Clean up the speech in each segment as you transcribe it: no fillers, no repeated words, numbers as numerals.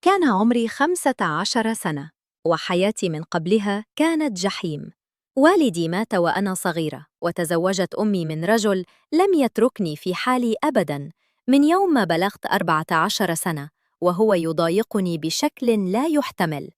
كان عمري 15 سنة، وحياتي من قبلها كانت جحيم. والدي مات وأنا صغيرة، وتزوجت أمي من رجل لم يتركني في حالي أبداً. من يوم ما بلغت 14 سنة وهو يضايقني بشكل لا يحتمل،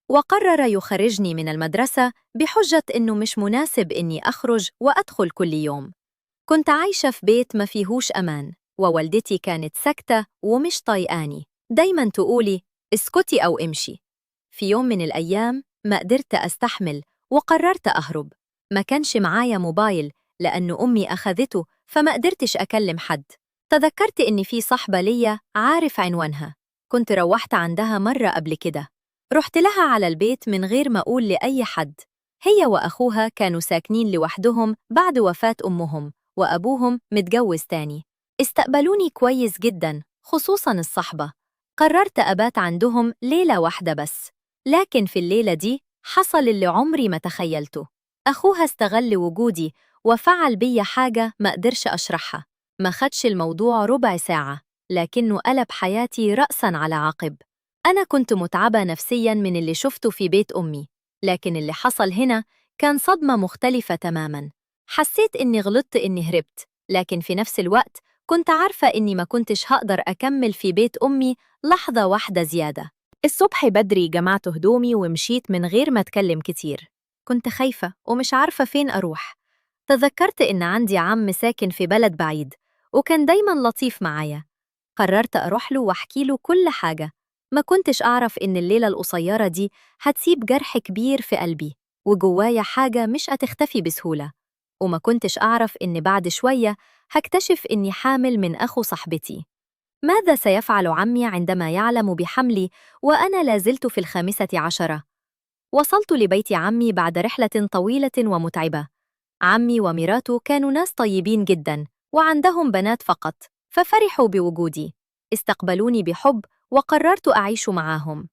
وقرر يخرجني من المدرسة بحجة إنه مش مناسب إني أخرج وأدخل كل يوم. كنت عايشة في بيت ما فيهوش أمان، ووالدتي كانت ساكتة ومش طايقاني، دايما تقولي اسكتي أو امشي. في يوم من الأيام ما قدرت أستحمل وقررت أهرب. ما كانش معايا موبايل لأن أمي أخذته، فما قدرتش أكلم حد. تذكرت إن في صاحبة ليا عارف عنوانها، كنت روحت عندها مرة قبل كده. رحت لها على البيت من غير ما أقول لأي حد. هي وأخوها كانوا ساكنين لوحدهم بعد وفاة أمهم، وأبوهم متجوز تاني. استقبلوني كويس جدا، خصوصا الصحبة. قررت أبات عندهم ليلة واحدة بس، لكن في الليلة دي حصل اللي عمري ما تخيلته. أخوها استغل وجودي وفعل بي حاجة ما قدرش أشرحها. ما خدش الموضوع ربع ساعة، لكنه قلب حياتي رأساً على عقب. أنا كنت متعبة نفسياً من اللي شفته في بيت أمي، لكن اللي حصل هنا كان صدمة مختلفة تماماً. حسيت إني غلطت إني هربت، لكن في نفس الوقت كنت عارفة إني ما كنتش هقدر أكمل في بيت أمي لحظة واحدة زيادة. الصبح بدري جمعت هدومي ومشيت من غير ما أتكلم كتير. كنت خايفة ومش عارفة فين أروح. تذكرت إن عندي عم ساكن في بلد بعيد، وكان دايما لطيف معايا. قررت أروح له وأحكي له كل حاجة. ما كنتش أعرف إن الليلة القصيرة دي هتسيب جرح كبير في قلبي، وجوايا حاجة مش هتختفي بسهولة. وما كنتش أعرف إن بعد شوية هكتشف إني حامل من أخو صاحبتي. ماذا سيفعل عمي عندما يعلم بحملي وأنا لازلت في 15؟ وصلت لبيت عمي بعد رحلة طويلة ومتعبة. عمي ومراته كانوا ناس طيبين جدا، وعندهم بنات فقط، ففرحوا بوجودي. استقبلوني بحب وقررت أعيش معاهم.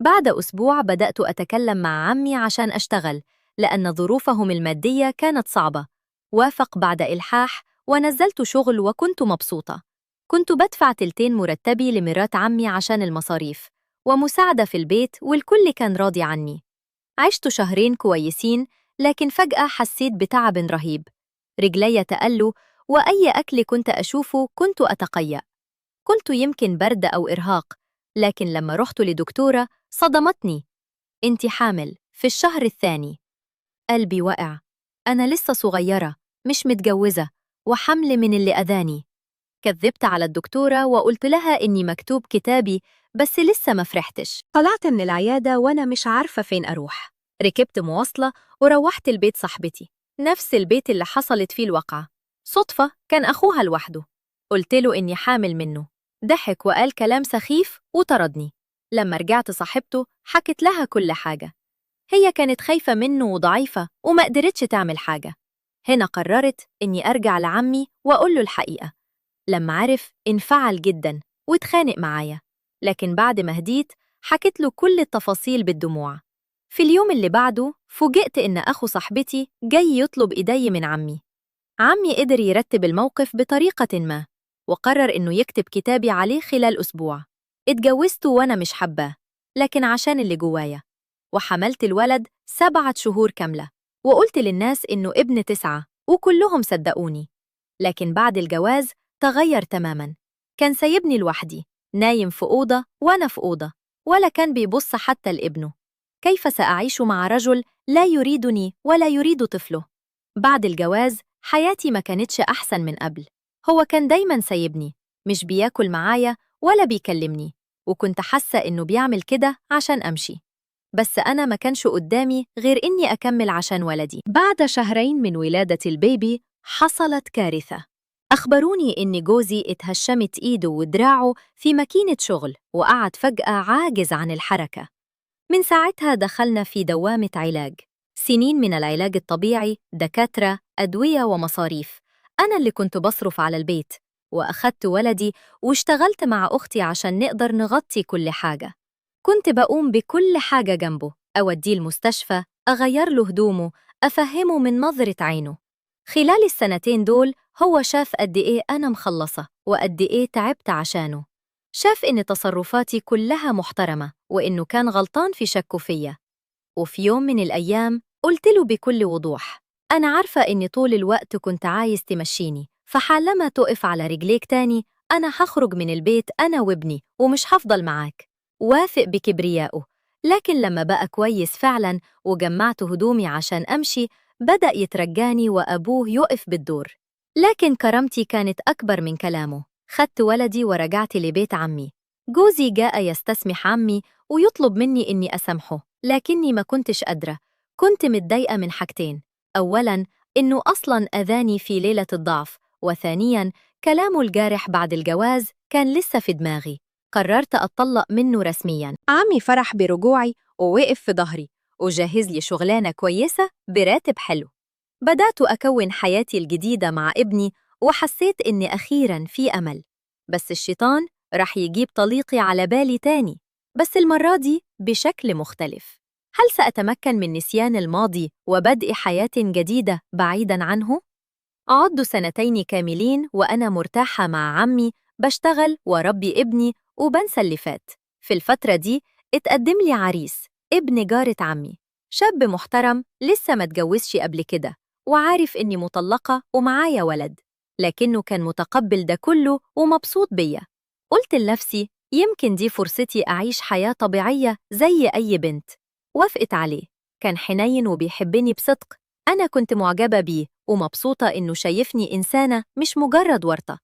بعد أسبوع بدأت أتكلم مع عمي عشان أشتغل، لأن ظروفهم المادية كانت صعبة. وافق بعد إلحاح ونزلت شغل وكنت مبسوطة. كنت بدفع تلتين مرتبي لمرات عمي عشان المصاريف ومساعدة في البيت، والكل كان راضي عني. عشت شهرين كويسين، لكن فجأة حسيت بتعب رهيب. رجلي تقلوا، وأي أكل كنت أشوفه كنت أتقيأ. كنت يمكن برد أو إرهاق، لكن لما رحت لدكتورة صدمتني. أنت حامل في الشهر الثاني. قلبي وقع. أنا لسه صغيرة، مش متجوزة، وحمل من اللي أذاني. كذبت على الدكتورة وقلت لها إني مكتوب كتابي، بس لسه ما فرحتش. طلعت من العيادة وأنا مش عارفة فين أروح. ركبت مواصلة وروحت البيت صاحبتي، نفس البيت اللي حصلت فيه الوقعة. صدفة كان أخوها لوحده. قلت له إني حامل منه. ضحك وقال كلام سخيف وطردني. لما رجعت صاحبته حكت لها كل حاجة. هي كانت خايفة منه وضعيفة وما قدرتش تعمل حاجة. هنا قررت إني أرجع لعمي وأقول له الحقيقة. لما عرف انفعل جدا واتخانق معايا، لكن بعد ما هديت حكيت له كل التفاصيل بالدموع. في اليوم اللي بعده فوجئت إن أخو صاحبتي جاي يطلب إيدي من عمي. عمي قدر يرتب الموقف بطريقة ما، وقرر إنه يكتب كتابي عليه خلال أسبوع. اتجوزته وأنا مش حباه، لكن عشان اللي جوايا. وحملت الولد 7 شهور كاملة، وقلت للناس إنه ابن 9، وكلهم صدقوني. لكن بعد الجواز تغير تماماً. كان سايبني لوحدي، نايم في أوضة وأنا في أوضة، ولا كان بيبص حتى لابنه. كيف سأعيش مع رجل لا يريدني ولا يريد طفله؟ بعد الجواز حياتي ما كانتش أحسن من قبل. هو كان دايماً سايبني، مش بياكل معايا ولا بيكلمني، وكنت حاسة إنه بيعمل كده عشان أمشي. بس أنا ما كانش قدامي غير إني أكمل عشان ولدي. بعد شهرين من ولادة البيبي حصلت كارثة. أخبروني إن جوزي اتهشمت إيده ودراعه في ماكينة شغل، وقعد فجأة عاجز عن الحركة. من ساعتها دخلنا في دوامة علاج. سنين من العلاج الطبيعي، دكاترة، أدوية ومصاريف. أنا اللي كنت بصرف على البيت، وأخدت ولدي واشتغلت مع أختي عشان نقدر نغطي كل حاجة. كنت بقوم بكل حاجة جنبه، أوديه المستشفى، أغير له هدومه، أفهمه من نظرة عينه. خلال السنتين دول هو شاف قد إيه أنا مخلصة وقد إيه تعبت عشانه. شاف إن تصرفاتي كلها محترمة وإنه كان غلطان في شكه فيا. وفي يوم من الأيام قلت له بكل وضوح: أنا عارفة إني طول الوقت كنت عايز تمشيني، فحالما تقف على رجليك تاني أنا هخرج من البيت أنا وابني ومش هفضل معاك. وافق بكبريائه، لكن لما بقى كويس فعلا وجمعت هدومي عشان أمشي بدأ يترجاني وأبوه يقف بالدور. لكن كرامتي كانت أكبر من كلامه. خدت ولدي ورجعت لبيت عمي. جوزي جاء يستسمح عمي ويطلب مني إني أسامحه، لكني ما كنتش قادرة. كنت متضايقة من حاجتين: أولاً إنه أصلاً أذاني في ليلة الضعف، وثانياً كلامه الجارح بعد الجواز كان لسه في دماغي. قررت أتطلق منه رسمياً. عمي فرح برجوعي ووقف في ظهري وجهز لي شغلانة كويسة براتب حلو. بدأت أكون حياتي الجديدة مع ابني وحسيت إني أخيراً في أمل. بس الشيطان رح يجيب طليقي على بالي تاني، بس المرة دي بشكل مختلف. هل سأتمكن من نسيان الماضي وبدء حياة جديدة بعيداً عنه؟ أعد سنتين كاملين وأنا مرتاحة مع عمي، بشتغل وربي ابني وبنسى اللي فات. في الفترة دي اتقدم لي عريس ابن جارة عمي، شاب محترم لسه ما اتجوزش قبل كده وعارف إني مطلقة ومعايا ولد، لكنه كان متقبل ده كله ومبسوط بيا. قلت لنفسي يمكن دي فرصتي أعيش حياة طبيعية زي أي بنت. وافقت عليه. كان حنين وبيحبني بصدق. أنا كنت معجبة بيه ومبسوطة إنه شايفني إنسانة مش مجرد ورطة.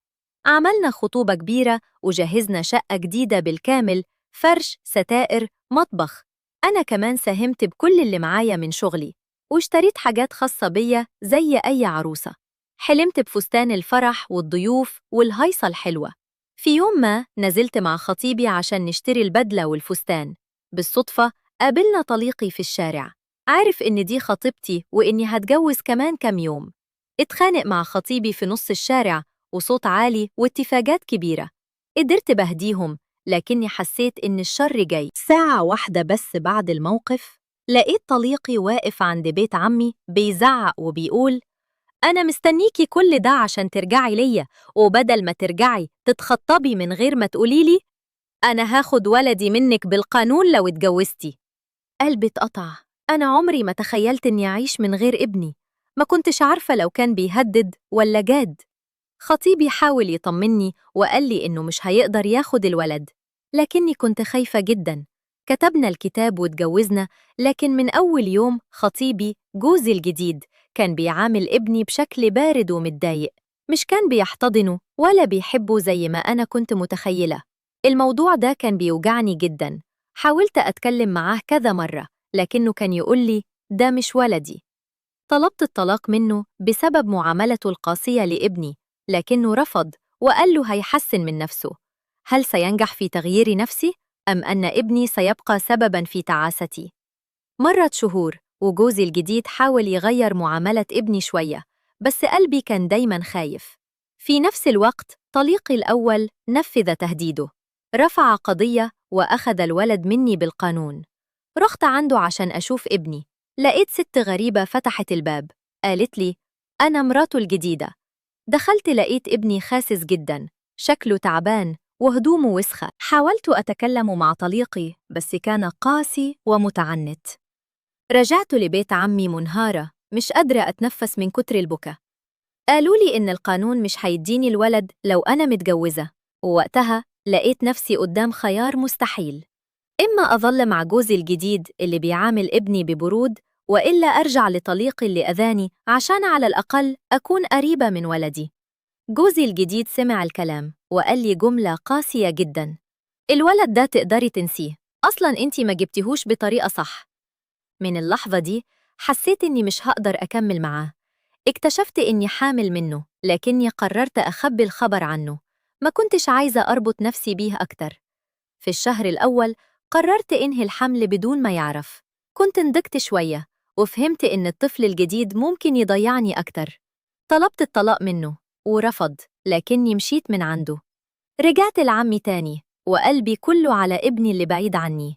عملنا خطوبة كبيرة وجهزنا شقة جديدة بالكامل: فرش، ستائر، مطبخ. أنا كمان ساهمت بكل اللي معايا من شغلي واشتريت حاجات خاصة بيا زي أي عروسة. حلمت بفستان الفرح والضيوف والهيصة الحلوة. في يوم ما نزلت مع خطيبي عشان نشتري البدلة والفستان. بالصدفة قابلنا طليقي في الشارع. عارف إن دي خطيبتي وإني هتجوز كمان كام يوم. اتخانق مع خطيبي في نص الشارع وصوت عالي واتفاقات كبيرة. قدرت بهديهم، لكني حسيت إن الشر جاي. ساعة واحدة بس بعد الموقف لقيت طليقي واقف عند بيت عمي بيزعق وبيقول: أنا مستنيكي كل ده عشان ترجعي ليا، وبدل ما ترجعي تتخطبي من غير ما تقوليلي. أنا هاخد ولدي منك بالقانون لو اتجوزتي. قلبي اتقطع. أنا عمري ما تخيلت إني أعيش من غير ابني. ما كنتش عارفة لو كان بيهدد ولا جاد. خطيبي حاول يطمني وقال لي إنه مش هيقدر ياخد الولد، لكني كنت خايفة جدا. كتبنا الكتاب واتجوزنا، لكن من أول يوم خطيبي جوزي الجديد كان بيعامل ابني بشكل بارد ومتضايق. مش كان بيحتضنه ولا بيحبه زي ما أنا كنت متخيلة. الموضوع ده كان بيوجعني جدا. حاولت أتكلم معاه كذا مرة، لكنه كان يقول لي: ده مش ولدي. طلبت الطلاق منه بسبب معاملته القاسية لابني، لكنه رفض وقال له هيحسن من نفسه. هل سينجح في تغيير نفسي أم أن ابني سيبقى سبباً في تعاستي؟ مرت شهور وجوزي الجديد حاول يغير معاملة ابني شوية، بس قلبي كان دايماً خايف. في نفس الوقت طليقي الأول نفذ تهديده. رفع قضية وأخذ الولد مني بالقانون. رحت عنده عشان أشوف ابني. لقيت ست غريبة فتحت الباب. قالت لي: أنا مراته الجديدة. دخلت لقيت ابني خاسس جدا، شكله تعبان وهدومه وسخة. حاولت أتكلم مع طليقي بس كان قاسي ومتعنت. رجعت لبيت عمي منهارة، مش قادرة أتنفس من كتر البكا. قالوا لي إن القانون مش هيديني الولد لو أنا متجوزة، ووقتها لقيت نفسي قدام خيار مستحيل: إما أظل مع جوزي الجديد اللي بيعامل ابني ببرود، وإلا أرجع لطليقي اللي أذاني عشان على الأقل أكون قريبة من ولدي. جوزي الجديد سمع الكلام وقال لي جملة قاسية جدا: الولد ده تقدري تنسيه، أصلاً أنتي ما جبتيهوش بطريقة صح. من اللحظة دي حسيت إني مش هقدر أكمل معاه. اكتشفت إني حامل منه، لكني قررت أخبي الخبر عنه. ما كنتش عايزة أربط نفسي بيه أكتر. في الشهر الأول قررت إنهي الحمل بدون ما يعرف. كنت نضجت شوية وفهمت إن الطفل الجديد ممكن يضيعني أكتر. طلبت الطلاق منه ورفض، لكني مشيت من عنده. رجعت لعمي تاني وقلبي كله على ابني اللي بعيد عني.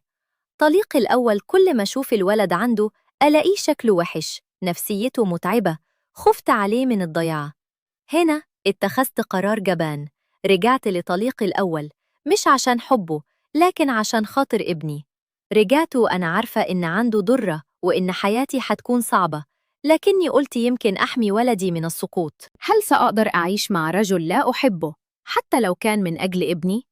طليقي الأول كل ما أشوف الولد عنده ألاقيه شكله وحش، نفسيته متعبة. خفت عليه من الضياع. هنا اتخذت قرار جبان. رجعت لطليقي الأول مش عشان حبه، لكن عشان خاطر ابني. رجعت وأنا عارفة إن عنده ضرة وإن حياتي حتكون صعبة، لكني قلت يمكن أحمي ولدي من السقوط. هل سأقدر أعيش مع رجل لا أحبه حتى لو كان من أجل ابني؟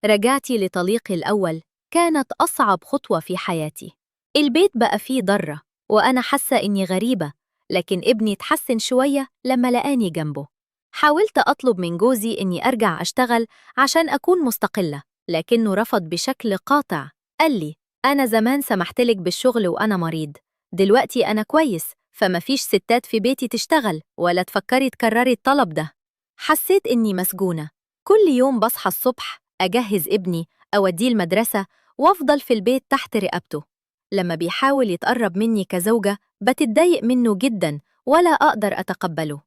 رجعتي لطليقي الأول، كانت أصعب خطوة في حياتي. البيت بقى فيه ضرة وأنا حاسة إني غريبة، لكن ابني اتحسن شوية لما لقاني جنبه. حاولت أطلب من جوزي إني أرجع أشتغل عشان أكون مستقلة، لكنه رفض بشكل قاطع. قال لي: أنا زمان سمحتلك بالشغل وأنا مريض، دلوقتي أنا كويس، فمفيش ستات في بيتي تشتغل ولا تفكري تكرري الطلب ده. حسيت إني مسجونة. كل يوم بصحى الصبح أجهز ابني، أوديه المدرسة، وأفضل في البيت تحت رقبته. لما بيحاول يتقرب مني كزوجة بتتضايق منه جدا ولا أقدر أتقبله.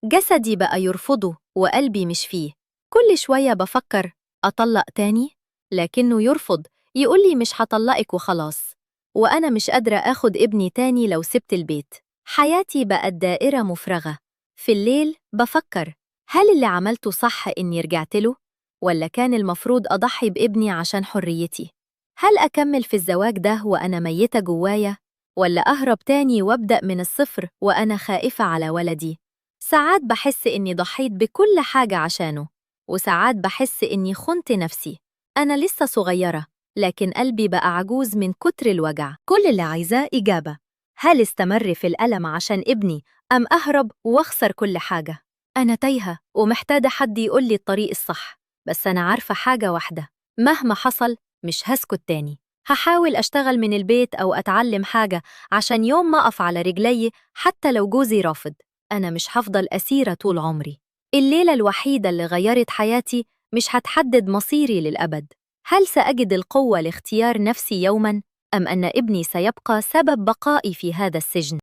جسدي بقى يرفضه وقلبي مش فيه. كل شوية بفكر أطلق تاني، لكنه يرفض، يقولي مش هطلقك وخلاص. وأنا مش قادرة أخد ابني تاني لو سبت البيت. حياتي بقت دائرة مفرغة. في الليل بفكر: هل اللي عملته صح إني رجعت له؟ ولا كان المفروض أضحي بابني عشان حريتي؟ هل أكمل في الزواج ده وأنا ميتة جوايا؟ ولا أهرب تاني وأبدأ من الصفر وأنا خائفة على ولدي؟ ساعات بحس إني ضحيت بكل حاجة عشانه، وساعات بحس إني خنت نفسي. أنا لسه صغيرة، لكن قلبي بقى عجوز من كتر الوجع. كل اللي عايزاه إجابة: هل استمر في الألم عشان ابني أم أهرب وأخسر كل حاجة؟ أنا تايهة ومحتاجة حد يقول لي الطريق الصح، بس أنا عارفة حاجة واحدة: مهما حصل مش هسكت تاني. هحاول أشتغل من البيت أو أتعلم حاجة عشان يوم ما أقف على رجلي، حتى لو جوزي رافض. أنا مش هفضل أسيرة طول عمري. الليلة الوحيدة اللي غيرت حياتي مش هتحدد مصيري للأبد. هل سأجد القوة لاختيار نفسي يوماً، أم أن ابني سيبقى سبب بقائي في هذا السجن؟